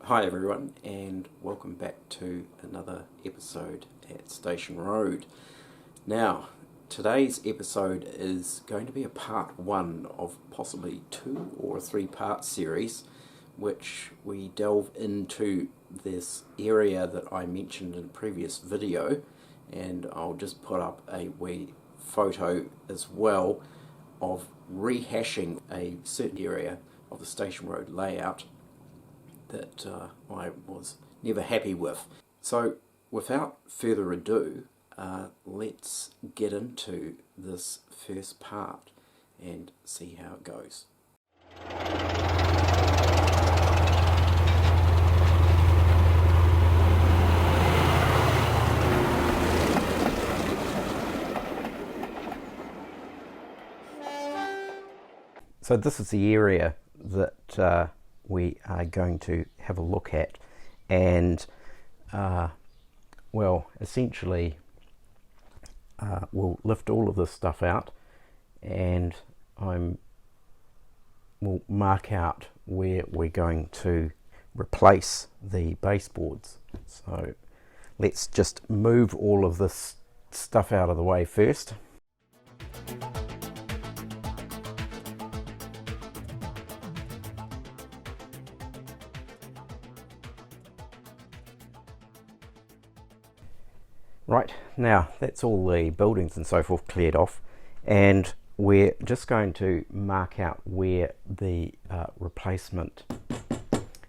Hi everyone, and welcome back to another episode at Station Road. Now, today's episode is going to be a part one of possibly 2 or 3 part series, which we delve into this area that I mentioned in a previous video, and I'll just put up a wee photo as well of rehashing a certain area of the Station Road layout that I was never happy with. So without further ado, let's get into this first part and see how it goes. So this is the area that we are going to have a look at, and well, essentially we'll lift all of this stuff out, and we'll mark out where we're going to replace the baseboards. So let's just move all of this stuff out of the way first. Right, now that's all the buildings and so forth cleared off, and we're just going to mark out where the replacement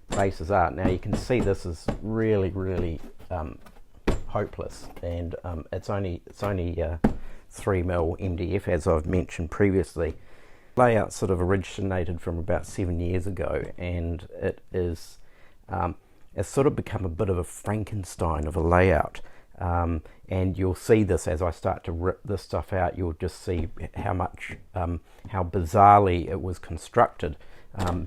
bases are. Now you can see this is really hopeless, and it's only 3mm MDF, as I've mentioned previously. Layout sort of originated from about 7 years ago, and it is it's sort of become a bit of a Frankenstein of a layout. And you'll see this as I start to rip this stuff out. You'll just see how bizarrely it was constructed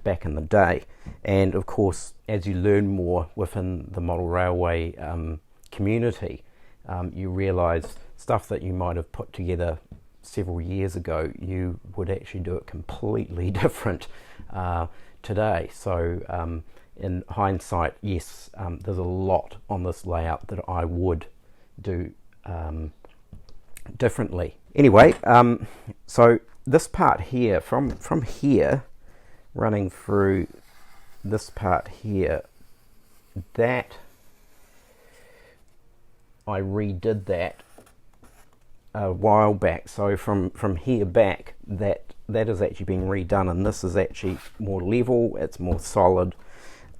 back in the day. And of course, as you learn more within the model railway community, you realise stuff that you might have put together several years ago, you would actually do it completely different today. So in hindsight, yes, there's a lot on this layout that I would do differently. Anyway, so this part here, from here running through this part here, that I redid that a while back. So from here back, that has actually been redone, and this is actually more level, it's more solid,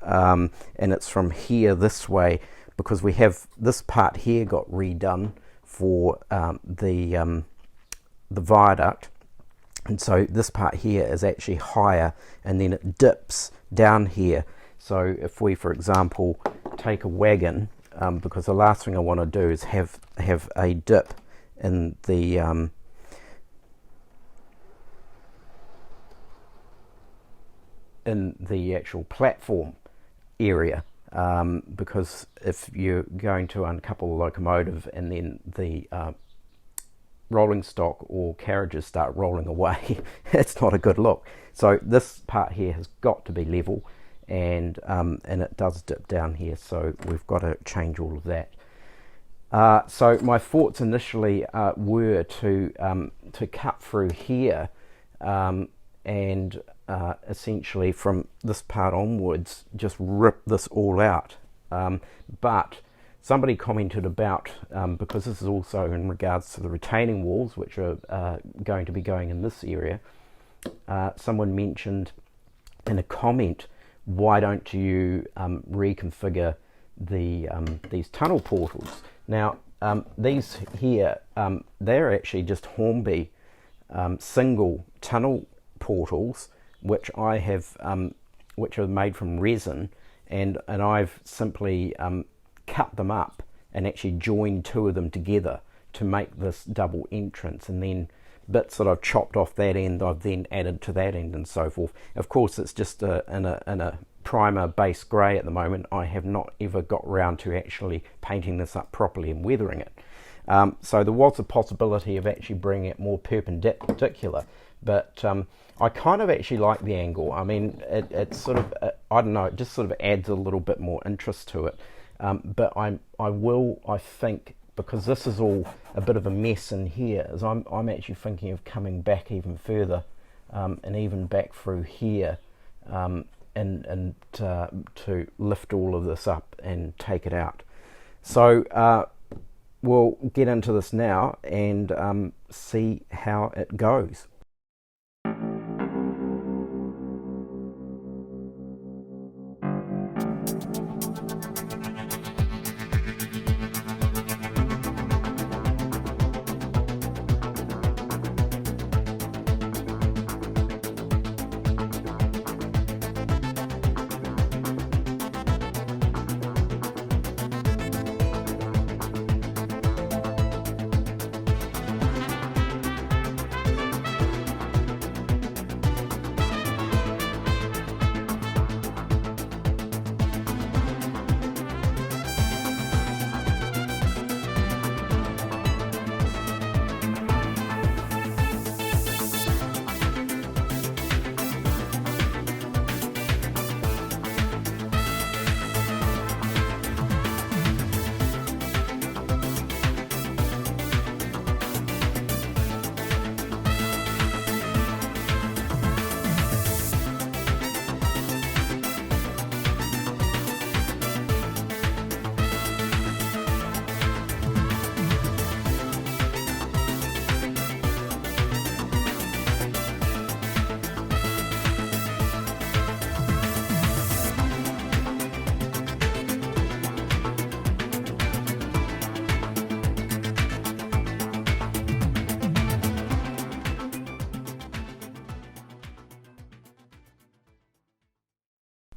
and it's from here this way, because we have this part here got redone for the viaduct, and so this part here is actually higher, and then it dips down here. So if we, for example, take a wagon, because the last thing I want to do is have a dip in the actual platform area. Because if you're going to uncouple the locomotive and then the rolling stock or carriages start rolling away, it's not a good look. So this part here has got to be level, and it does dip down here, so we've got to change all of that. So my thoughts initially were to cut through here, and essentially from this part onwards just rip this all out, but somebody commented about, because this is also in regards to the retaining walls which are going to be going in this area, someone mentioned in a comment, why don't you reconfigure these tunnel portals? Now these here, they're actually just Hornby single tunnel portals, which I have, which are made from resin, and I've simply cut them up and actually joined 2 of them together to make this double entrance, and then bits that I've chopped off that end I've then added to that end and so forth. Of course, it's just in a primer base grey at the moment. I have not ever got round to actually painting this up properly and weathering it. So there was a possibility of actually bringing it more perpendicular, but I kind of actually like the angle. I mean, it's sort of, I don't know, it just sort of adds a little bit more interest to it. But I think, because this is all a bit of a mess in here, is I'm actually thinking of coming back even further, and even back through here, and to lift all of this up and take it out. So we'll get into this now and see how it goes.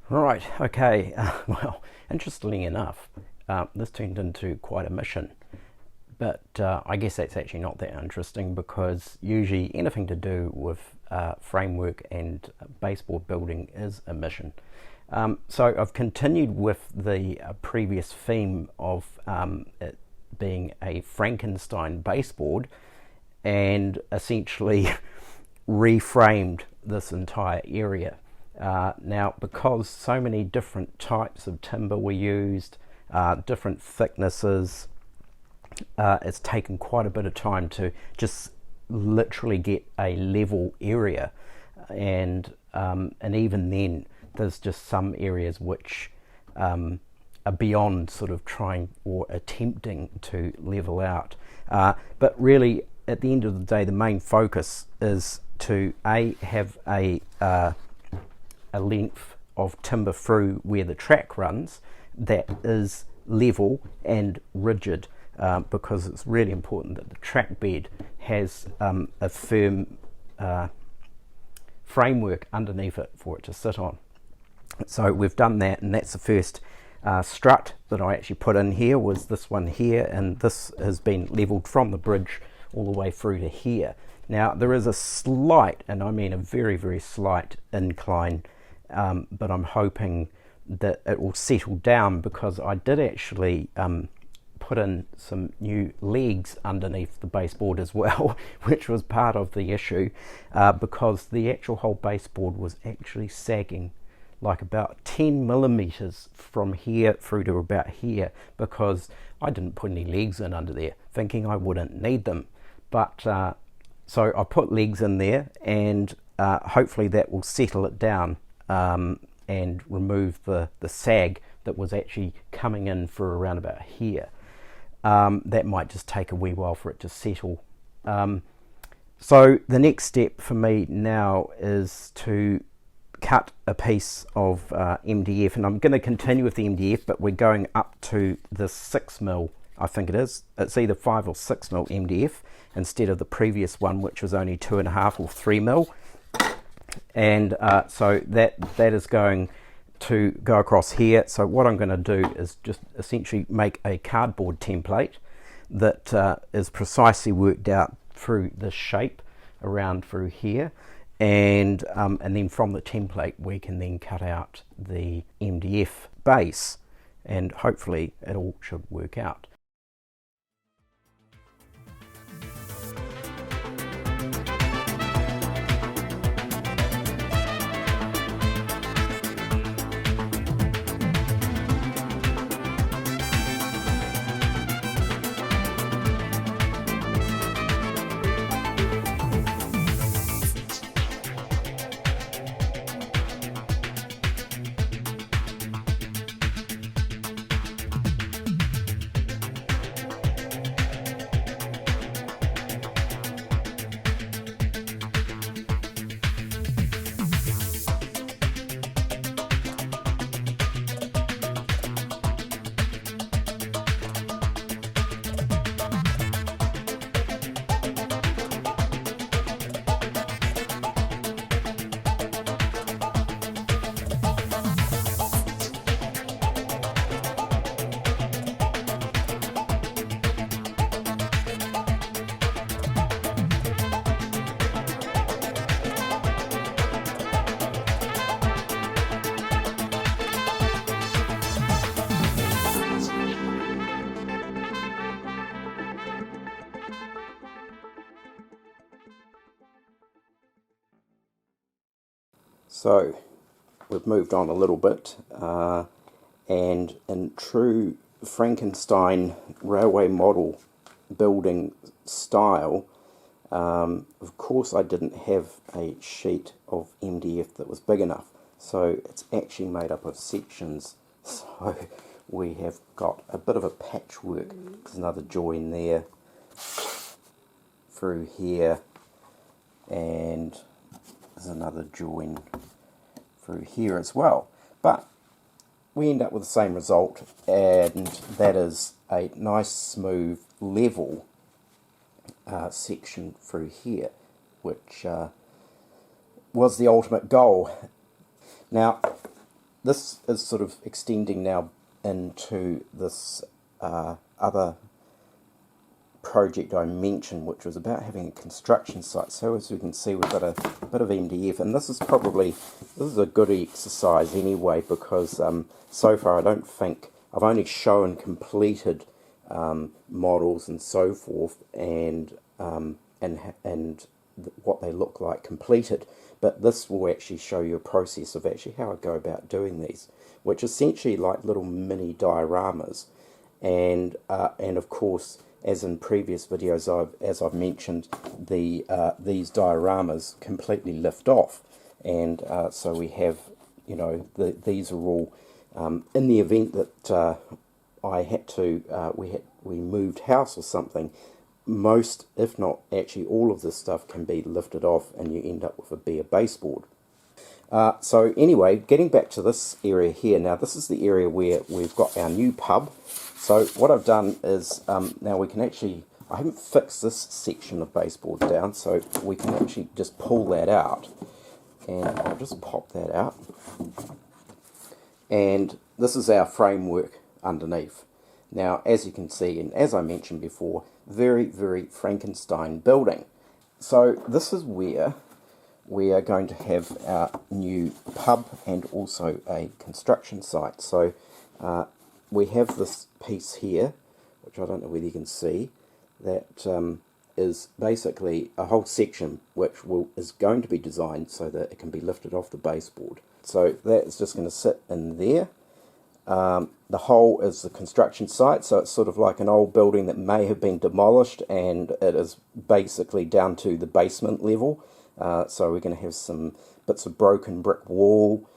Right, okay, well, interestingly enough, this turned into quite a mission, but I guess that's actually not that interesting, because usually anything to do with framework and baseboard building is a mission. So I've continued with the previous theme of it being a Frankenstein baseboard, and essentially reframed this entire area. Now, because so many different types of timber were used, different thicknesses, it's taken quite a bit of time to just literally get a level area, and even then there's just some areas which are beyond sort of trying or attempting to level out. But really, at the end of the day, the main focus is to have a length of timber through where the track runs that is level and rigid, because it's really important that the track bed has a firm framework underneath it for it to sit on. So we've done that, and that's the first strut that I actually put in here, was this one here, and this has been leveled from the bridge all the way through to here. Now there is a slight, and I mean a very, very slight incline, but I'm hoping that it will settle down, because I did actually put in some new legs underneath the baseboard as well, which was part of the issue, because the actual whole baseboard was actually sagging like about 10 millimeters from here through to about here, because I didn't put any legs in under there, thinking I wouldn't need them. But so I put legs in there, and hopefully that will settle it down and remove the sag that was actually coming in for around about here. That might just take a wee while for it to settle. So the next step for me now is to cut a piece of MDF, and I'm going to continue with the MDF, but we're going up to the 6mm, I think it is. It's either 5 or 6mm MDF instead of the previous one, which was only 2.5 or 3mm. And so that is going to go across here. So what I'm going to do is just essentially make a cardboard template that is precisely worked out through this shape around through here, and then from the template we can then cut out the MDF base, and hopefully it all should work out. So we've moved on a little bit, and in true Frankenstein railway model building style, of course I didn't have a sheet of MDF that was big enough, so it's actually made up of sections. So we have got a bit of a patchwork. There's another join there, through here, and there's another join through here as well. But we end up with the same result, and that is a nice smooth level section through here, which was the ultimate goal. Now this is sort of extending now into this other project I mentioned, which was about having a construction site. So as we can see, we've got a bit of MDF, and this is a good exercise anyway, because so far I don't think I've only shown completed models and so forth, and what they look like completed. But this will actually show you a process of actually how I go about doing these, which essentially like little mini dioramas, and of course, as in previous videos, as I've mentioned, these dioramas completely lift off, and so we have, you know, these are all in the event that I had to we moved house or something. Most, if not actually all of this stuff can be lifted off, and you end up with a bare baseboard. So anyway, getting back to this area here, now this is the area where we've got our new pub. So what I've done is, now we can actually, I haven't fixed this section of baseboard down, so we can actually just pull that out, and I'll just pop that out, and this is our framework underneath. Now as you can see, and as I mentioned before, very, very Frankenstein building. So this is where we are going to have our new pub and also a construction site. So we have this piece here, which I don't know whether you can see, that is basically a whole section which is going to be designed so that it can be lifted off the baseboard. So that is just going to sit in there. The whole is the construction site, so it's sort of like an old building that may have been demolished, and it is basically down to the basement level. So we're going to have some bits of broken brick wall,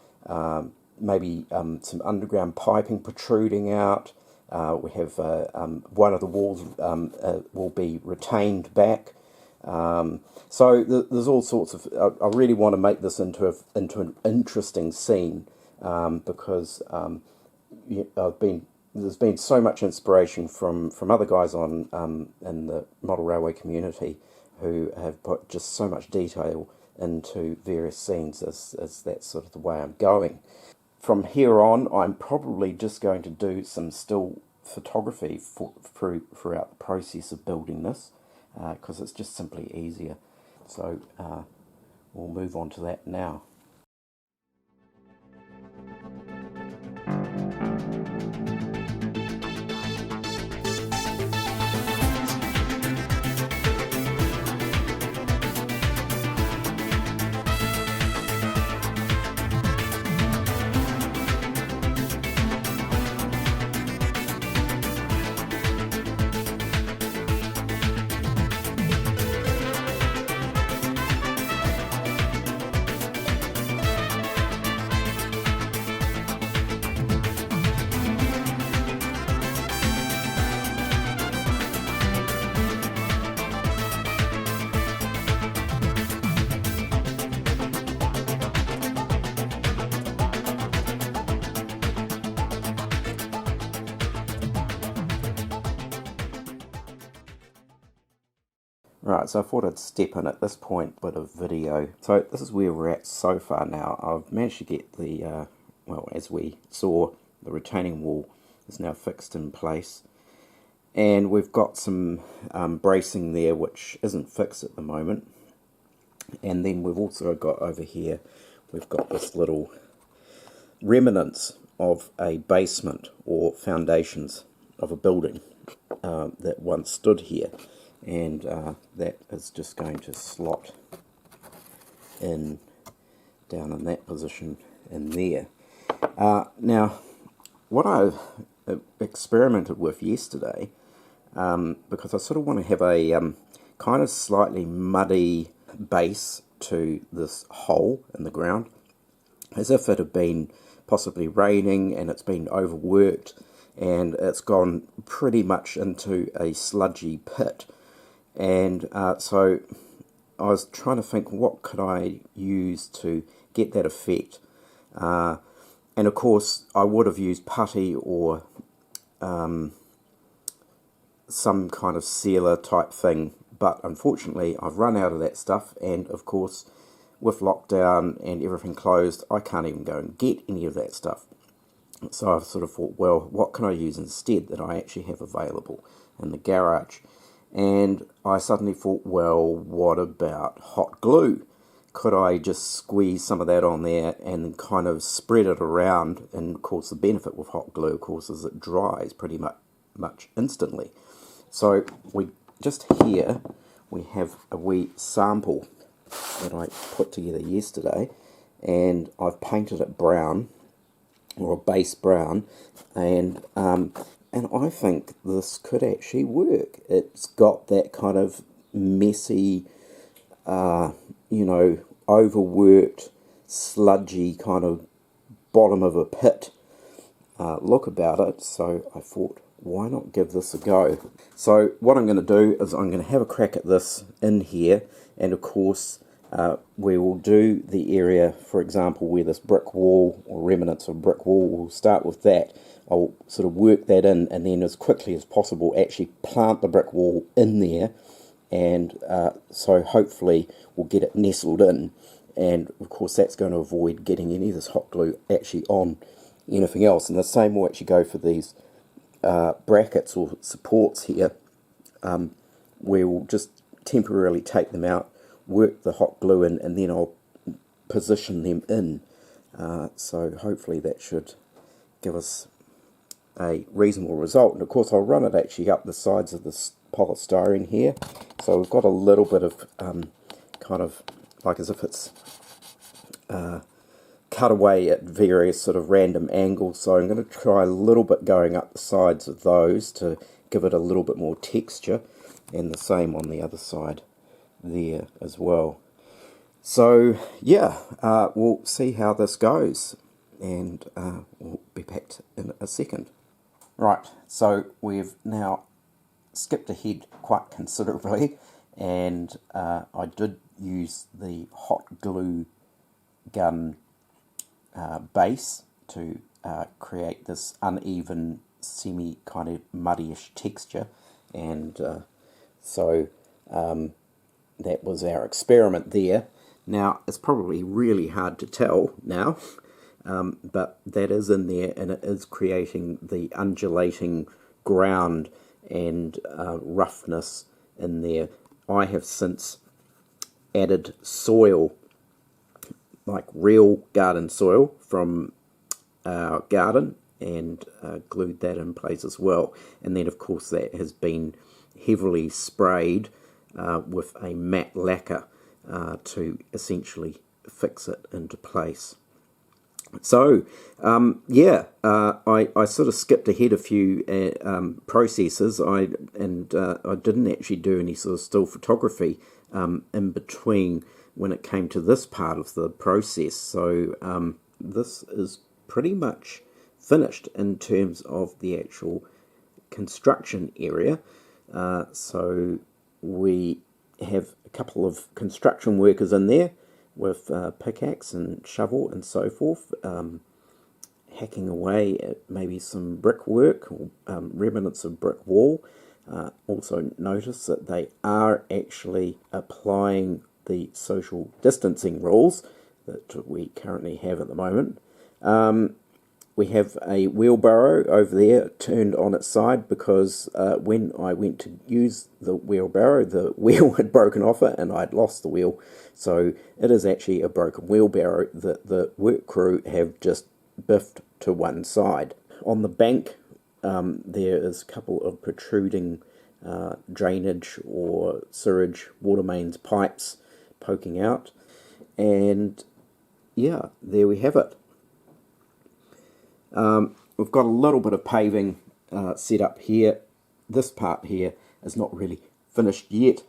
maybe some underground piping protruding out. We have one of the walls will be retained back. So there's all sorts of. I really want to make this into an interesting scene, because there's been so much inspiration from other guys on in the model railway community who have put just so much detail into various scenes, as that's sort of the way I'm going. From here on, I'm probably just going to do some still photography throughout the process of building this, because it's just simply easier. So we'll move on to that now. Right, so I thought I'd step in at this point with a video. So this is where we're at so far now. I've managed to get the, well, as we saw, the retaining wall is now fixed in place. And we've got some bracing there which isn't fixed at the moment. And then we've also got over here, we've got this little remnants of a basement or foundations of a building that once stood here. And that is just going to slot in down in that position in there. Now, what I experimented with yesterday, because I sort of want to have a kind of slightly muddy base to this hole in the ground, as if it had been possibly raining and it's been overworked and it's gone pretty much into a sludgy pit. And so I was trying to think, what could I use to get that effect? And of course I would have used putty or some kind of sealer type thing, but unfortunately I've run out of that stuff, and of course with lockdown and everything closed, I can't even go and get any of that stuff. So I've sort of thought, well, what can I use instead that I actually have available in the garage? And I suddenly thought, well, what about hot glue? Could I just squeeze some of that on there and kind of spread it around? And of course the benefit with hot glue, of course, is it dries pretty much instantly. So we just here we have a wee sample that I put together yesterday, and I've painted it brown, or a base brown, and I think this could actually work. It's got that kind of messy, overworked, sludgy kind of bottom of a pit look about it. So I thought, why not give this a go? So what I'm going to do is I'm going to have a crack at this in here, and of course we will do the area, for example, where this brick wall or remnants of brick wall, we'll start with that. I'll sort of work that in, and then as quickly as possible actually plant the brick wall in there, and so hopefully we'll get it nestled in, and of course that's going to avoid getting any of this hot glue actually on anything else. And the same will actually go for these brackets or supports here. We'll just temporarily take them out, work the hot glue in, and then I'll position them in. So hopefully that should give us a reasonable result. And of course I'll run it actually up the sides of this polystyrene here, so we've got a little bit of kind of like as if it's cut away at various sort of random angles. So I'm going to try a little bit going up the sides of those to give it a little bit more texture, and the same on the other side there as well. So yeah, we'll see how this goes, and we'll be back in a second. Right, so we've now skipped ahead quite considerably, and I did use the hot glue gun base to create this uneven, semi kind of muddyish texture, and so that was our experiment there. Now it's probably really hard to tell now, but that is in there, and it is creating the undulating ground and roughness in there. I have since added soil, like real garden soil from our garden, and glued that in place as well. And then of course that has been heavily sprayed with a matte lacquer to essentially fix it into place. So I sort of skipped ahead a few processes. I didn't actually do any sort of still photography in between when it came to this part of the process. So this is pretty much finished in terms of the actual construction area. So we have a couple of construction workers in there with pickaxe and shovel and so forth, hacking away at maybe some brickwork or remnants of brick wall. Also notice that they are actually applying the social distancing rules that we currently have at the moment. We have a wheelbarrow over there turned on its side because when I went to use the wheelbarrow, the wheel had broken off it and I'd lost the wheel. So it is actually a broken wheelbarrow that the work crew have just biffed to one side. On the bank there is a couple of protruding drainage or sewage water mains pipes poking out, and yeah, there we have it. We've got a little bit of paving set up here. This part here is not really finished yet.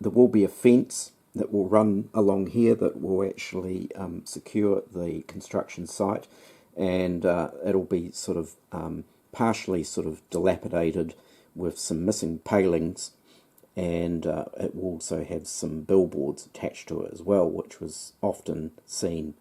There will be a fence that will run along here that will actually secure the construction site, and it'll be sort of partially sort of dilapidated with some missing palings, and it will also have some billboards attached to it as well, which was often seen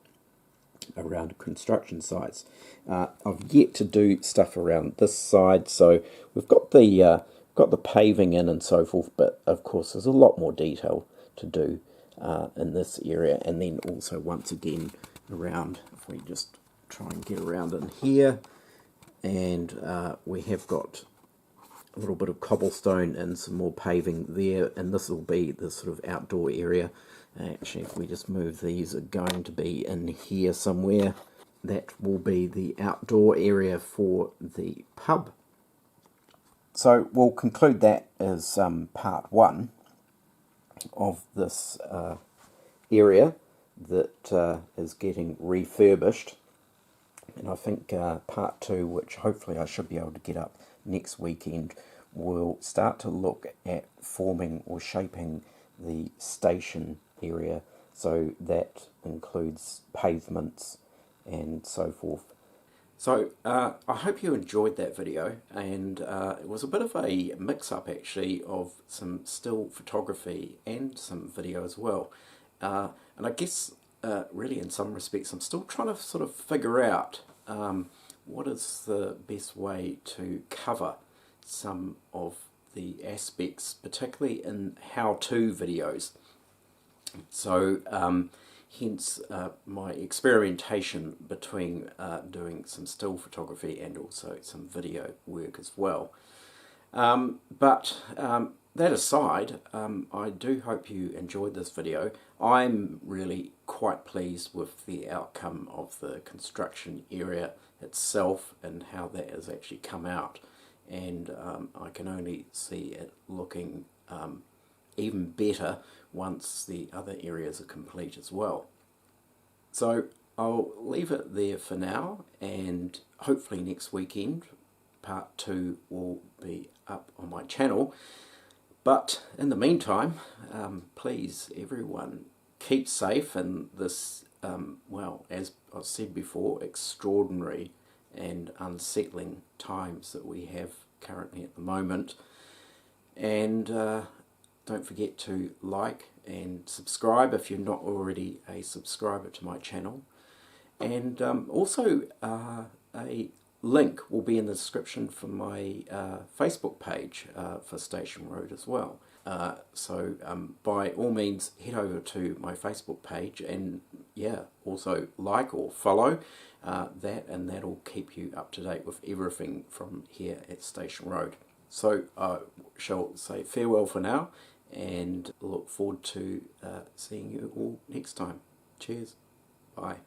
around construction sites. I've yet to do stuff around this side, so we've got the paving in and so forth, but of course there's a lot more detail to do in this area, and then also once again around, if we just try and get around in here, and we have got a little bit of cobblestone and some more paving there, and this will be the sort of outdoor area. Actually, if we just move, these are going to be in here somewhere. That will be the outdoor area for the pub. So we'll conclude that as part one of this area that is getting refurbished. And I think part two, which hopefully I should be able to get up next weekend, will start to look at forming or shaping the station area. So that includes pavements and so forth. So I hope you enjoyed that video, and it was a bit of a mix-up actually of some still photography and some video as well. And I guess really in some respects I'm still trying to sort of figure out what is the best way to cover some of the aspects, particularly in how-to videos. So hence my experimentation between doing some still photography and also some video work as well. But that aside, I do hope you enjoyed this video. I'm really quite pleased with the outcome of the construction area itself and how that has actually come out, and I can only see it looking even better once the other areas are complete as well. So I'll leave it there for now, and hopefully next weekend part two will be up on my channel. But in the meantime, please everyone keep safe in this well, as I've said before, extraordinary and unsettling times that we have currently at the moment. And don't forget to like and subscribe if you're not already a subscriber to my channel. And also a link will be in the description for my Facebook page for Station Road as well. So by all means head over to my Facebook page, and yeah, also like or follow that, and that'll keep you up to date with everything from here at Station Road. So I shall say farewell for now, and look forward to seeing you all next time. Cheers. Bye.